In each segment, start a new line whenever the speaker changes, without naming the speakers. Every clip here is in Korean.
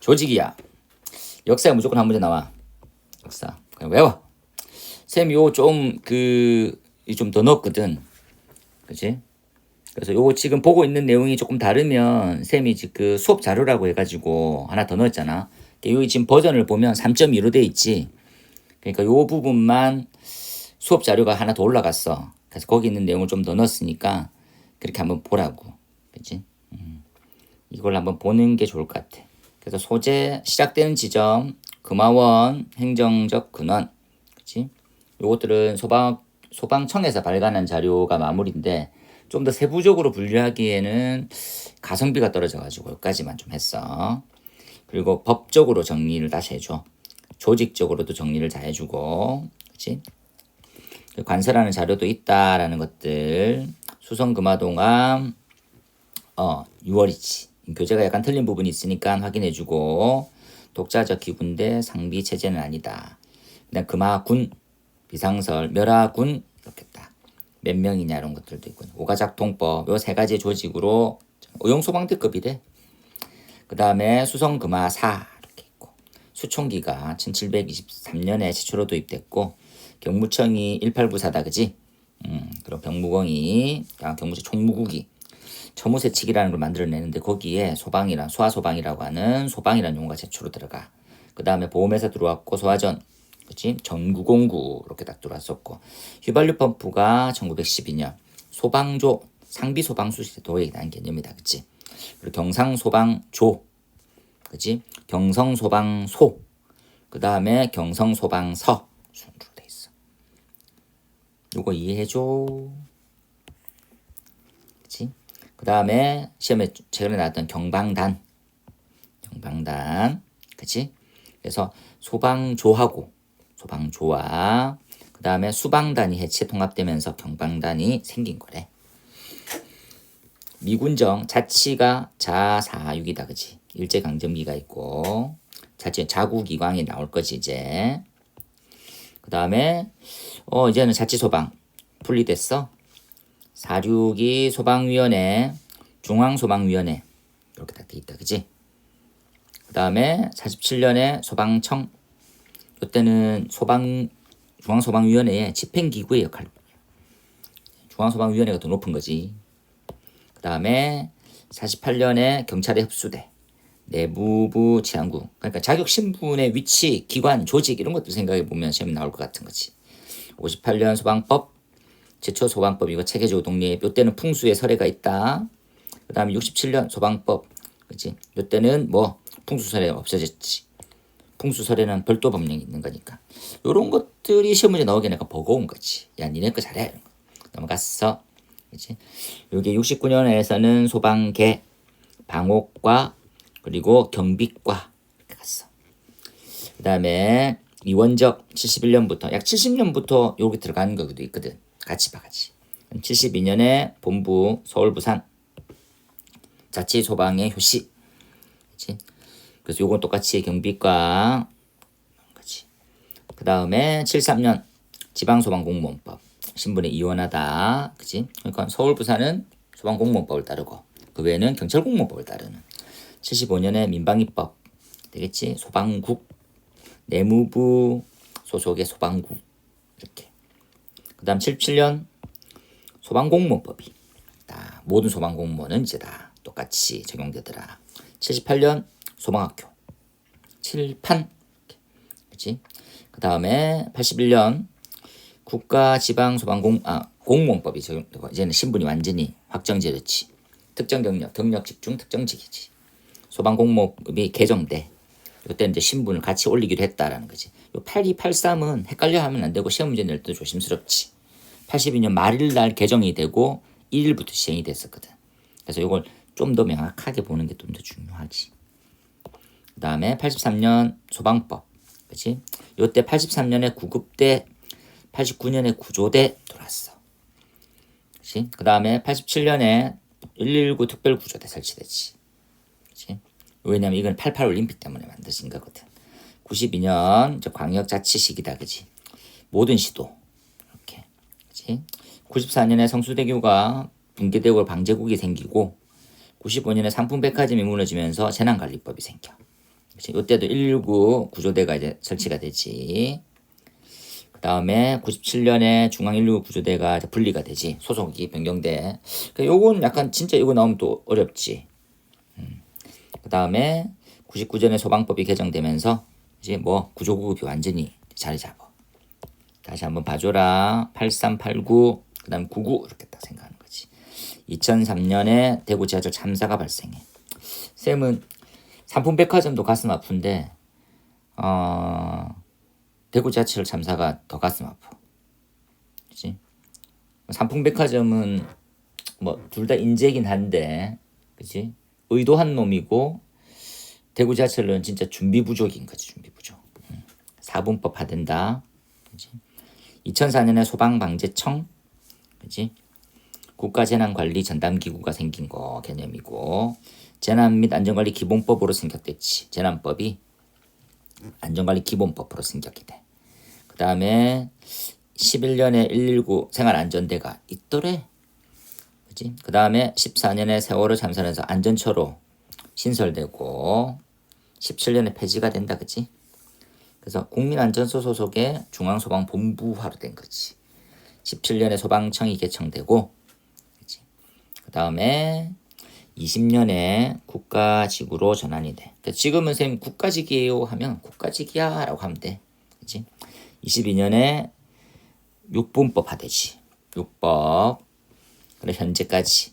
조직이야. 역사에 무조건 한 문제 나와. 역사. 그냥 외워. 쌤 요 좀 좀 더 넣었거든. 그치? 그래서 요거 지금 보고 있는 내용이 조금 다르면 쌤이 그 수업 자료라고 해가지고 하나 더 넣었잖아. 여기 지금 버전을 보면 3.2로 돼 있지. 그러니까 요 부분만 수업 자료가 하나 더 올라갔어. 그래서 거기 있는 내용을 좀 더 넣었으니까 그렇게 한번 보라고. 그치? 이걸 한번 보는 게 좋을 것 같아. 그래서 소재, 시작되는 지점, 금화원, 행정적 근원. 그치? 요것들은 소방청에서 발간한 자료가 마무리인데 좀 더 세부적으로 분류하기에는 가성비가 떨어져가지고 여기까지만 좀 했어. 그리고 법적으로 정리를 다시 해줘. 조직적으로도 정리를 다 해주고, 그렇지? 관설하는 자료도 있다라는 것들. 수성금화동암 6월이지. 교재가 약간 틀린 부분이 있으니까 확인해주고, 독자적 기군대 상비 체제는 아니다. 그다음 금화군, 비상설, 멸화군 이렇게 딱. 몇 명이냐 이런 것들도 있고 오가작통법 요 세 가지 조직으로 의용소방대급이래. 그 다음에 수성금화사 이렇게 있고 수총기가 1723년에 최초로 도입됐고 경무청이 1894다 그지? 그리고 경무공이 경무청 총무국이 처무세칙이라는 걸 만들어내는데 거기에 소방이란 소화소방이라고 하는 소방이라는 용어가 최초로 들어가. 그 다음에 보험회사 들어왔고 소화전 그치? 전구공구 이렇게 딱 들어왔었고 휘발유 펌프가 1912년 소방조 상비소방수시도에 대한 개념이다 그치? 그리고 경상소방조 그치? 경성소방소 그 다음에 경성소방서 순으로 돼 있어. 요거 이해해줘. 그치? 그 다음에 시험에 최근에 나왔던 경방단 그치? 그래서 소방조하고 소방조와 그 다음에 수방단이 해체 통합되면서 경방단이 생긴 거래. 미군정 자치가 자사육이다 그치? 일제강점기가 있고 자치 자국이광이 나올 거지 이제. 그 다음에 이제는 자치소방 분리됐어. 4.6이 소방위원회 중앙소방위원회 이렇게 딱 돼 있다 그치? 그 다음에 47년에 소방청 이때는 중앙소방위원회의 집행기구의 역할을 중앙소방위원회가 더 높은 거지. 그 다음에 48년에 경찰의 흡수대 내무부 치안구 그러니까 자격신분의 위치, 기관, 조직 이런 것도 생각해보면 시험이 나올 것 같은 거지. 58년 소방법 제초 소방법 이거 체계적 독립 이때는 풍수의 설해가 있다. 그 다음에 67년 소방법 그치? 이때는 풍수설해가 없어졌지. 풍수설에는 별도 법령이 있는 거니까 이런 것들이 시험 문제 나오게 내가 버거운 거지. 야 니네 거 잘해 이런 거. 넘어갔어. 그치? 여기 69년에서는 소방계 방옥과 그리고 경비과 이렇게 갔어. 그 다음에 이원적 71년부터 약 70년부터 여기 들어가는 거도 있거든. 같이 봐 같이. 72년에 본부 서울 부산 자치 소방의 효시. 그치? 그래서 요건 똑같이 경비과 그치? 그 다음에 73년 지방소방공무원법 신분에 이원하다 그치? 그러니까 서울 부산은 소방공무원법을 따르고 그 외에는 경찰공무원법을 따르는 75년에 민방위법 되겠지? 소방국 내무부 소속의 소방국 이렇게. 그 다음 77년 소방공무원법이 다 모든 소방공무원은 이제 다 똑같이 적용되더라. 78년 소방학교 7판 그치? 그 다음에 81년 국가지방소방공무원법이 적용되고 이제는 신분이 완전히 확정되었지. 특정 경력 집중 특정직이지. 소방공무원법이 개정돼. 이때 이제 신분을 같이 올리기로 했다라는 거지. 요 8283은 헷갈려 하면 안 되고 시험 문제 낼 때 조심스럽지. 82년 말일 날 개정이 되고 1일부터 시행이 됐었거든. 그래서 이걸 좀 더 명확하게 보는 게 좀 더 중요하지. 그 다음에 83년 소방법, 그렇지? 이때 83년에 구급대, 89년에 구조대 들어왔어. 그렇지? 그 다음에 87년에 119 특별구조대 설치됐지. 그렇지? 왜냐면 이건 88 올림픽 때문에 만들어진 거거든. 92년 광역자치시기다, 그렇지? 모든 시도 이렇게, 그렇지? 94년에 성수대교가 붕괴되고 방제국이 생기고 95년에 상품백화점이 무너지면서 재난관리법이 생겨. 이때도 119 구조대가 이제 설치가 되지. 그 다음에 97년에 중앙 119 구조대가 이제 분리가 되지. 소속이 변경돼. 요건 약간 진짜 이거 나오면 또 어렵지. 그 다음에 99년에 소방법이 개정되면서 이제 뭐 구조구급이 완전히 자리 잡아. 다시 한번 봐줘라. 8389, 그 다음 99 이렇게 딱 생각하는 거지. 2003년에 대구 지하철 참사가 발생해. 쌤은 삼풍백화점도 가슴 아픈데 대구 지하철 참사가 더 가슴 아파. 그치? 삼풍백화점은 뭐 둘 다 인재긴 한데, 그치? 의도한 놈이고 대구 지하철은 진짜 준비 부족인 거지. 준비 부족. 사분법 하된다. 그치? 2004년에 소방방재청, 그치? 국가재난관리 전담기구가 생긴 거 개념이고, 재난 및 안전관리 기본법으로 승격됐지. 재난법이 안전관리 기본법으로 승격이 돼. 그 다음에 11년에 119 생활안전대가 있더래. 그치? 그 다음에 14년에 세월호 참사에서 안전처로 신설되고 17년에 폐지가 된다. 그치? 그래서 국민안전처 소속의 중앙소방본부화로 된 거지. 17년에 소방청이 개청되고, 그치? 그 다음에 20년에 국가직으로 전환이 돼. 그러니까 지금은 선생님 국가직이에요 하면 국가직이야 라고 하면 돼. 그치? 22년에 육분법 하되지. 육법. 그래 현재까지.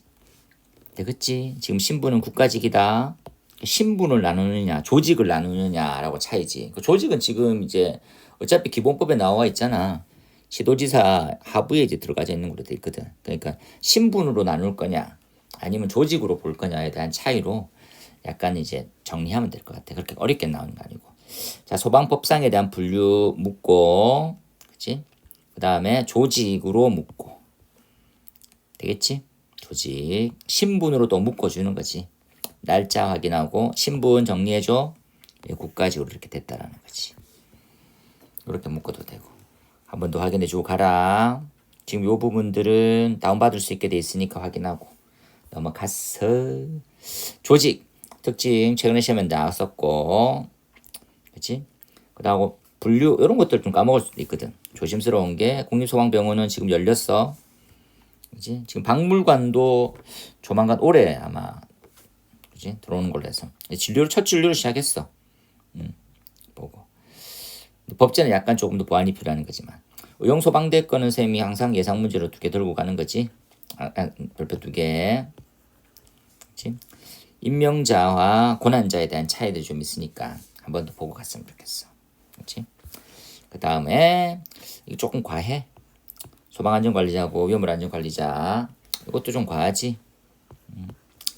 되겠지? 지금 신분은 국가직이다. 신분을 나누느냐, 조직을 나누느냐라고 차이지. 그 조직은 지금 이제 어차피 기본법에 나와 있잖아. 시도지사 하부에 이제 들어가져 있는 걸로 돼 있거든. 그러니까 신분으로 나눌 거냐, 아니면 조직으로 볼 거냐에 대한 차이로 약간 이제 정리하면 될 것 같아. 그렇게 어렵게 나오는 거 아니고. 자, 소방법상에 대한 분류 묻고, 그치? 그 다음에 조직으로 묻고. 되겠지? 조직. 신분으로 또 묶어주는 거지. 날짜 확인하고 신분 정리해줘. 국가직으로 이렇게 됐다라는 거지. 이렇게 묶어도 되고. 한 번 더 확인해주고 가라. 지금 요 부분들은 다운받을 수 있게 돼 있으니까 확인하고 넘어갔어. 조직 특징 최근에 시험에 나왔었고, 그렇지? 그다음 분류 이런 것들 좀 까먹을 수도 있거든. 조심스러운 게 국립소방병원은 지금 열렸어. 그렇지? 지금 박물관도 조만간 올해 아마 그렇지? 들어오는 걸로 해서 진료를 첫 진료를 시작했어. 보고 법제는 약간 조금 더 보완이 필요한 거지만 의용소방대 거는 쌤이 항상 예상 문제로 2개 들고 가는 거지. 별표 2개. 그렇지? 임명자와 고난자에 대한 차이도 좀 있으니까 한 번 더 보고 갔으면 좋겠어. 그렇지? 그 다음에 이거 조금 과해. 소방안전관리자하고 위험물안전관리자 이것도 좀 과하지.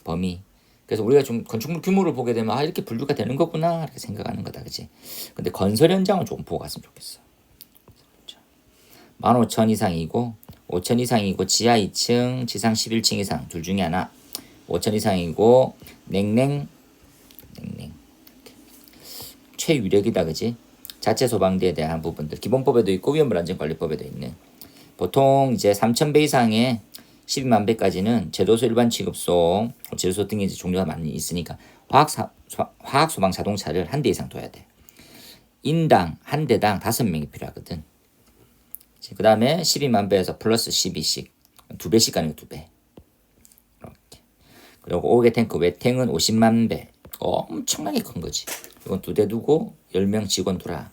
범위. 그래서 우리가 좀 건축물 규모를 보게 되면 이렇게 분류가 되는 거구나 이렇게 생각하는 거다. 그치? 근데 건설 현장은 조금 보고 갔으면 좋겠어. 15,000 이상이고 5,000 이상이고 지하 2층 지상 11층 이상 둘 중에 하나. 5,000 이상이고 냉랭 최유력이다. 그치? 자체 소방대에 대한 부분들 기본법에도 있고 위험물안전관리법에도 있는 보통 이제 3,000배 이상의 12만 배까지는 제도소 일반 취급소 제도소 등의 이제 종류가 많이 있으니까 화학 소방 자동차를 한 대 이상 둬야 돼. 인당 한 대당 5명이 필요하거든. 그 다음에 12만 배에서 플러스 12씩 2배씩 가는 거 2배. 이렇게. 그리고 5개 탱크 외탱은 50만 배. 엄청나게 큰 거지. 이건 2대 두고 10명 직원 두라.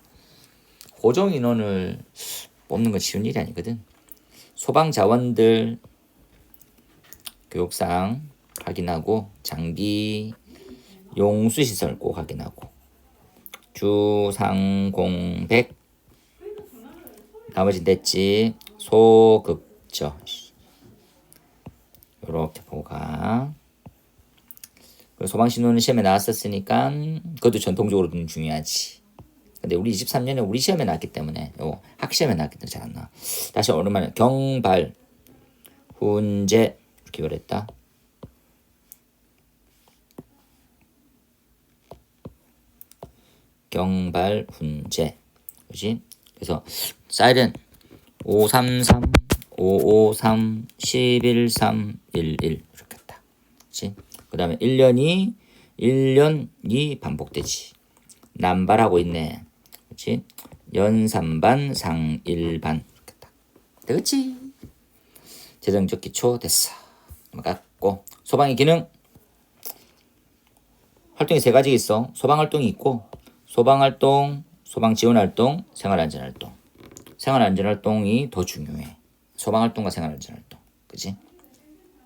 고정 인원을 뽑는 건 쉬운 일이 아니거든. 소방 자원들 교육상 확인하고 장비 용수시설 꼭 확인하고 주상공백 나머지 됐지. 소급저 요렇게 보고 가. 소방신호는 시험에 나왔었으니까 그것도 전통적으로 좀 중요하지. 근데 우리 23년에 우리 시험에 나왔기 때문에 학시험에 나왔기 때문에 잘 안 나와. 다시 오랜만에 경발 훈제 이렇게 그랬다. 경발 훈제. 그렇지? 그래서 사이렌 533 553 113 11 이렇게 했다. 그렇지? 그다음에 1년이 반복되지. 남발하고 있네. 그렇지? 연산반 상일반 이렇게 딱 되겠지? 재정적 기초 됐어. 넘어갔고 소방의 기능 활동이 세 가지 있어. 소방 활동이 있고 소방 활동, 소방 지원 활동, 생활 안전 활동. 생활 안전 활동이 더 중요해. 소방 활동과 생활 안전 활동, 그렇지?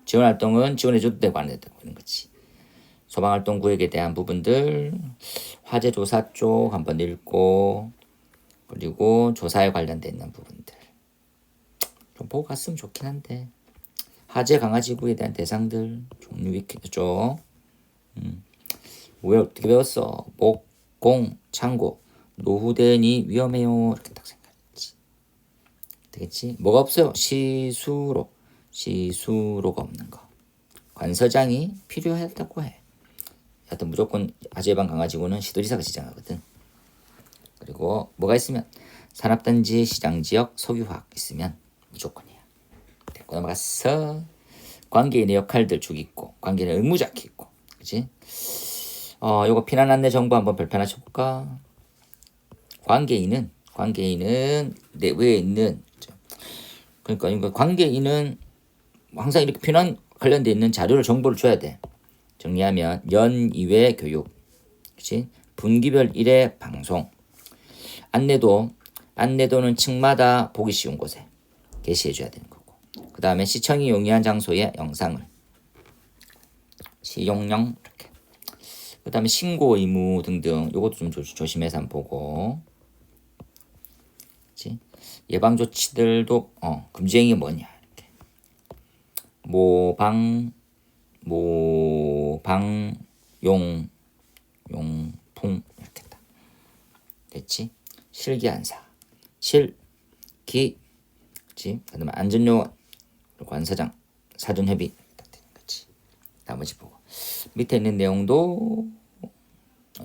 지원 활동은 지원해줘도 되고 안 해도 되고 이런 거지. 소방 활동 구역에 대한 부분들 화재 조사 쪽 한번 읽고 그리고 조사에 관련돼 있는 부분들 좀 보고 갔으면 좋긴 한데 화재 강화지구에 대한 대상들 종류 위키 쪽 왜 어떻게 배웠어? 목, 공, 창고, 노후대니 위험해요 이렇게 딱 생각했지. 되겠지? 뭐가 없어요? 시수로가 없는 거. 관서장이 필요하다고 해. 하여튼 무조건 화재 예방 강화지구는 시도지사가 지정하거든. 그리고 뭐가 있으면 산업단지, 시장지역, 석유화학 있으면 무조건이야. 됐고 넘어갔어. 관계인의 역할들 쭉 있고 관계인의 의무자키 있고 그치? 요거 피난 안내 정보 한번 별표 하나 쳐볼까? 관계인은 내부에 있는 그러니까 관계인은 항상 이렇게 피난 관련돼 있는 자료를 정보를 줘야 돼. 정리하면 연 2회 교육, 그렇지? 분기별 1회 방송, 안내도는 층마다 보기 쉬운 곳에 게시해줘야 되는 거고. 그 다음에 시청이 용이한 장소의 영상을 시용령 이렇게. 그 다음에 신고 의무 등등 요것도 좀 조심해서 한번 보고. 그렇지? 예방 조치들도 금지행위 뭐냐 이렇게. 용풍 이렇게 딱 됐지? 실기한사, 실기, 그렇지? 그다음에 안전요원, 관사장, 사전협의 딱 되는 거지. 나머지 보고 밑에 있는 내용도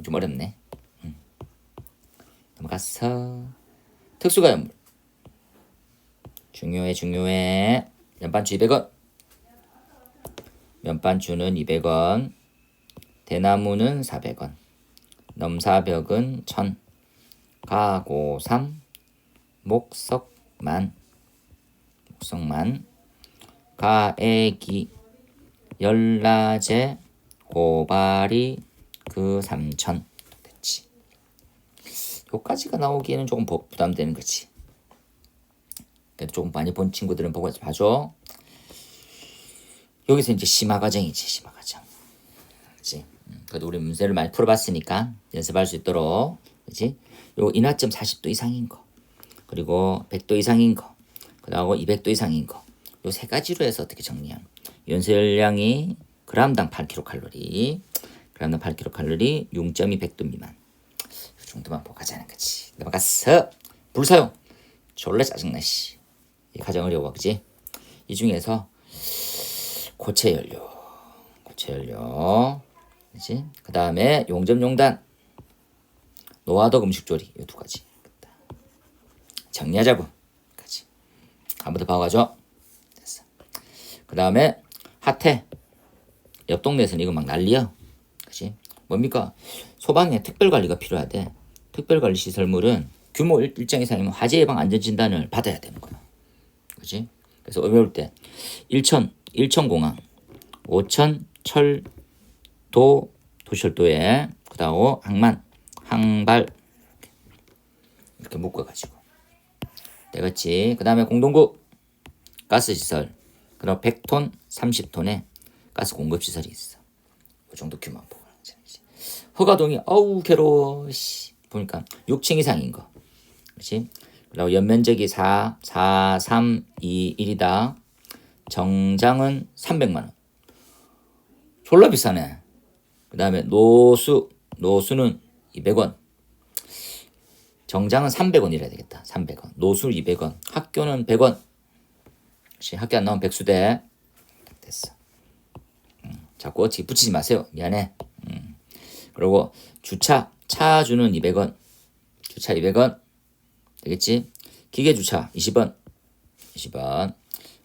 좀 어렵네. 넘어갔어. 특수가연물 중요해. 연반주 200원. 면반주는 200원, 대나무는 400원, 넘사벽은 1000, 가고삼, 목석만, 가애기, 열라제, 고바리 그 3000 됐지. 요까지가 나오기에는 조금 부담되는 거지. 그래도 조금 많이 본 친구들은 보고 봐줘. 여기서 이제 심화과정이지. 심화과정. 그렇지? 그래도 우리 문제를 많이 풀어봤으니까 연습할 수 있도록, 그렇지? 요 인하점 40도 이상인 거, 그리고 100도 이상인 거, 그다음에 200도 이상인 거, 요 세 가지로 해서 어떻게 정리함? 연소열량이 g당 8kcal, g당 8kcal, 6.2 100도 미만. 이 정도만 보고 가자는 거지. 넘어갔어. 불사용. 졸라 짜증나 씨. 이 가장 어려워, 그지? 이 중에서 고체 연료, 그렇지? 그 다음에 용접용단, 노화덕 음식조리, 이 두 가지. 정리하자고. 까지. 한 번 더 봐가죠. 됐어. 그 다음에 핫해. 옆 동네에서는 이거 막 난리야. 그렇지? 뭡니까? 소방에 특별관리가 필요하대. 특별관리 시설물은 규모 일정 이상이면 화재 예방 안전진단을 받아야 되는 거야. 그렇지? 그래서 어려울 때 일천공항, 오천 도시철도에, 그다음 항발 이렇게 묶어가지고 되겠지. 그 다음에 공동구 가스시설, 그럼 100톤, 30톤의 가스 공급시설이 있어. 이 정도 규모만 보고. 허가동이 괴로워. 보니까 6층 이상인 거. 그렇지? 그리고 연면적이 4.321이다. 정장은 300만 원. 졸라 비싸네. 그 다음에 노수는 200원. 정장은 300원이라 되겠다. 300원. 노수 200원. 학교는 100원. 혹시 학교 안 나오면 백수대. 됐어. 자꾸 어찌 붙이지 마세요. 미안해. 그리고 차주는 200원. 주차 200원. 되겠지? 기계주차 20원.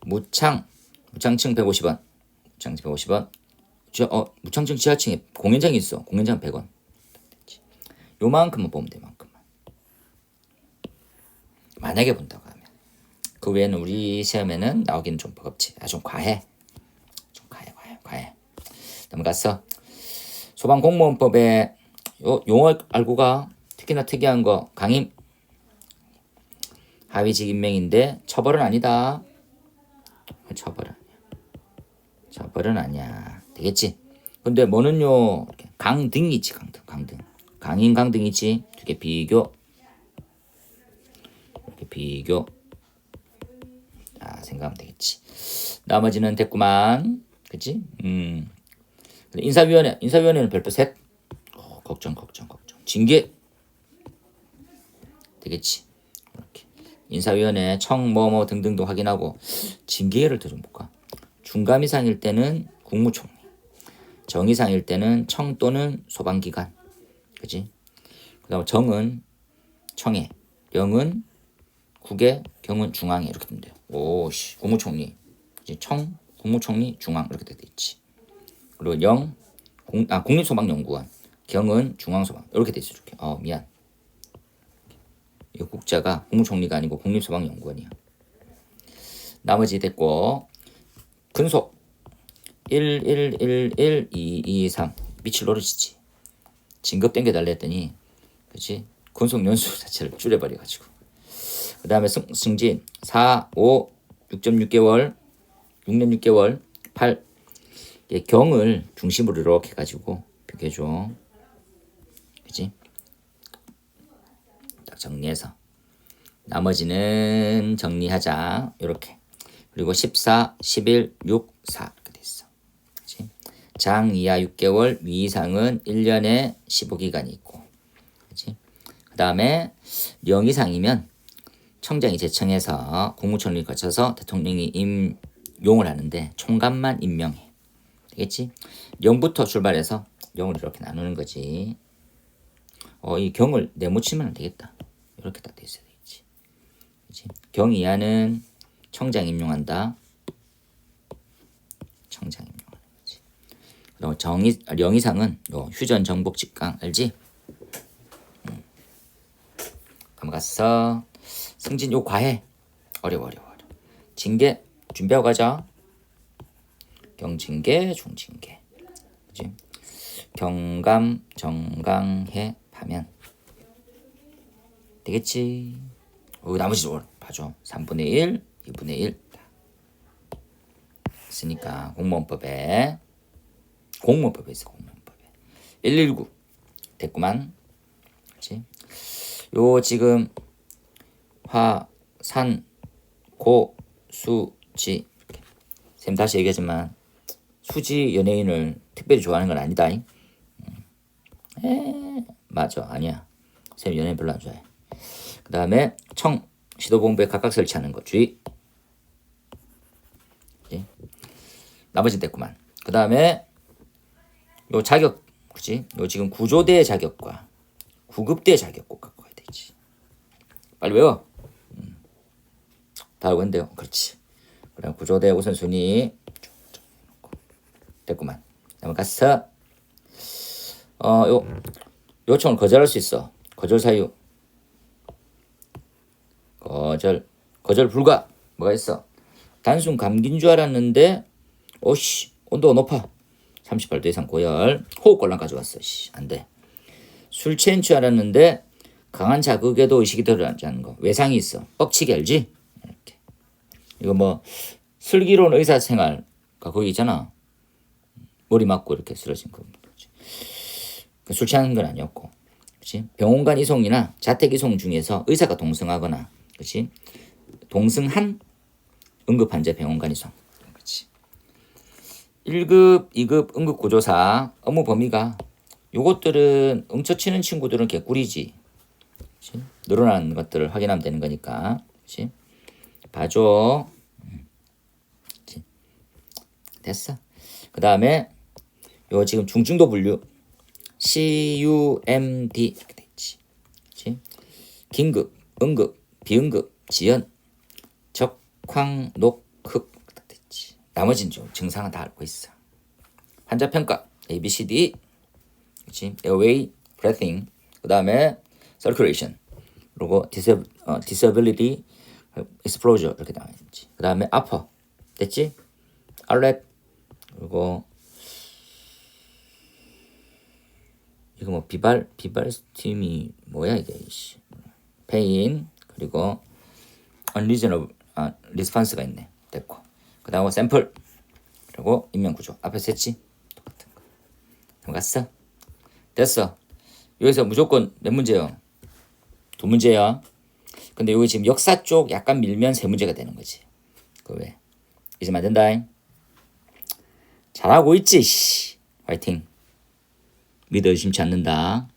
무창층 150원. 무창층 150원. 무창층 지하층에 공연장이 있어. 공연장 100원. 요만큼만 보면 돼. 요만큼만. 만약에 본다고 하면. 그 외에는 우리 시험에는 나오기는 좀 버겁지. 좀 과해. 과해. 넘어갔어. 소방공무원법에 요 용어 알고 가. 특히나 특이한 거 강임. 하위직 임명인데 처벌은 아니다. 처벌은 아니야. 되겠지? 근데 뭐는요. 강등이 있지. 강등. 강임 강등 있지. 두 개 비교. 이렇게 비교. 생각하면 되겠지. 나머지는 됐구만. 그치? 인사위원회는 별표 셋. 걱정. 징계. 되겠지. 이렇게. 인사위원회 청 등등도 확인하고 징계를 더 좀 볼까. 중감 이상일 때는 국무총리. 정 이상일 때는 청 또는 소방기관. 그치? 그 다음에 정은 청해. 영은 국회, 경은 중앙에 이렇게 되면 돼요. 국무총리. 청, 국무총리, 중앙 이렇게 돼 있지. 그리고 국립소방연구원. 경은 중앙소방 이렇게 돼 있어. 이렇게. 미안. 이 국자가 국무총리가 아니고 국립소방연구원이야. 나머지 됐고 근속 1111223 미칠 노릇이지. 진급 땡겨달라 했더니 그치? 근속 연수 자체를 줄여버려가지고 그 다음에 승진 4, 5, 6.6개월 6년 6개월 8 경을 중심으로 이렇게 해가지고 표기해줘. 그치? 딱 정리해서 나머지는 정리하자. 이렇게. 그리고 14, 11, 6, 4 이렇게 돼 있어. 그치? 장 이하 6개월, 위 이상은 1년에 15기간이 있고. 그치? 그 다음에 령 이상이면 청장이 제청해서 국무총리를 거쳐서 대통령이 임용을 하는데 총감만 임명해. 되겠지? 영부터 출발해서 영을 이렇게 나누는 거지. 이 경을 네모치면 되겠다. 이렇게 딱 돼 있어야 되겠지. 그치? 경 이하는 청장 임용한다. 청장 임용하는 거지. 그리고 령 이상은 휴전 정복 직강 알지? 넘어갔어. 승진 요 과해. 어려워. 징계 준비하고 가자. 경징계, 중징계. 그치? 경감, 정강해, 파면. 되겠지? 나머지 봐줘. 3분의 1, 2분의 1. 있으니까 공무원법에 있어. 공무원법에 119 됐구만. 그치? 요 지금 화, 산, 고, 수, 지. 쌤 다시 얘기하지만 수지 연예인을 특별히 좋아하는 건 아니다. 맞아. 아니야. 쌤 연예인 별로 안 좋아해. 그 다음에 청, 시도본부에 각각 설치하는 거. 주의. 그치? 나머지 됐구만. 그 다음에 요 자격. 그치? 요 지금 구조대 자격과 구급대 자격 꼭 갖고 가야 되지. 빨리 외워. 다 알고 있는데요. 그렇지. 그럼 구조대 우선순위 됐구만. 넘어갔어. 요청을 거절할 수 있어. 거절 사유. 거절 불가. 뭐가 있어? 단순 감기인 줄 알았는데 온도가 높아. 38도 이상 고열. 호흡곤란까지 왔어. 안 돼. 술 취한 줄 알았는데 강한 자극에도 의식이 들어가지 않는 거. 외상이 있어. 뻑치기 알지? 이렇게. 이거 슬기로운 의사생활 거기 있잖아. 머리 맞고 이렇게 쓰러진 거. 술 취하는 건 아니었고. 그치? 병원 이송이나 자택 이송 중에서 의사가 동승하거나, 그치? 동승한 응급환자 병원 이송. 그치? 1급, 2급 응급구조사 업무 범위가 요것들은 응처치는 친구들은 개꿀이지. 그치? 늘어나는 것들을 확인하면 되는 거니까. 그치? 봐줘. 그치? 됐어. 그 다음에 요 지금 중증도 분류 CUMD 이렇게 돼 있지. 그치? 긴급, 응급, 비응급, 지연, 적황, 녹, 흑 돼 있지. 나머지는 좀 증상은 다 알고 있어. 환자 평가 ABCD, 그치? 에어웨이, 브레싱, 그 다음에 circulation, 그리고 disability, exposure 이렇게 나와 있지. 그 다음에 upper 됐지? outlet, 그리고 이거 뭐 비발 스팀이 뭐야 이게? pain, 그리고 unreasonable response가 있네. 됐고. 그 다음에 샘플, 그리고 인명구조 앞에서 했지? 똑같은 거. 넘어갔어? 됐어. 여기서 무조건 몇 문제요? 2문제야. 근데 여기 지금 역사 쪽 약간 밀면 3문제가 되는 거지. 그 왜? 잊으면 안 된다. 잘하고 있지. 화이팅. 믿어 의심치 않는다.